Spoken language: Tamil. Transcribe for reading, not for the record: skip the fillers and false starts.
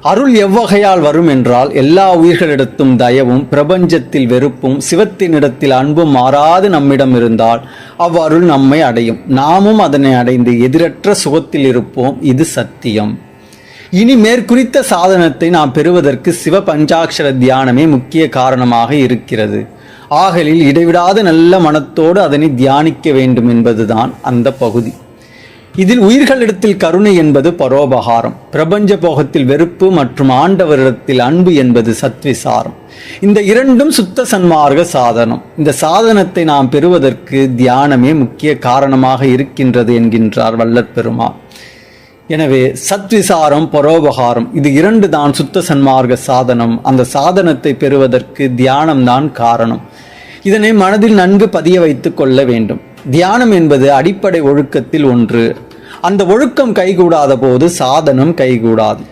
அருள் எவ்வகையால் வரும் என்றால், எல்லா உயிர்களிடத்தும் தயவும் பிரபஞ்சத்தில் வெறுப்பும் சிவத்தினிடத்தில் அன்பும் மாறாது நம்மிடம் இருந்தால் அவ்வருள் நம்மை அடையும். நாமும் அதனை அடைந்து எதிரற்ற சுகத்தில் இருப்போம். இது சத்தியம். இனி மேற்குறித்த சாதனத்தை நாம் பெறுவதற்கு சிவ பஞ்சாட்சர தியானமே முக்கிய காரணமாக இருக்கிறது. ஆகலில் இடைவிடாத நல்ல மனத்தோடு அதனை தியானிக்க வேண்டும் என்பதுதான் அந்த பகுதி. இதில் உயிர்களிடத்தில் கருணை என்பது பரோபகாரம், பிரபஞ்ச போகத்தில் வெறுப்பு மற்றும் ஆண்டவரிடத்தில் அன்பு என்பது சத்விசாரம். இந்த இரண்டும் சுத்த சன்மார்க்க சாதனம். இந்த சாதனத்தை நாம் பெறுவதற்கு தியானமே முக்கிய காரணமாக இருக்கின்றது என்கின்றார் வள்ளற் பெருமான். எனவே சத்விசாரம், பரோபகாரம் இது இரண்டு தான் சுத்த சன்மார்க்க சாதனம். அந்த சாதனத்தை பெறுவதற்கு தியானம்தான் காரணம். இதனை மனதில் நன்கு பதிய வைத்துக் கொள்ள வேண்டும். தியானம் என்பது அடிப்படை ஒழுக்கத்தில் ஒன்று. அந்த ஒழுக்கம் கைகூடாத போது சாதனம் கைகூடாது.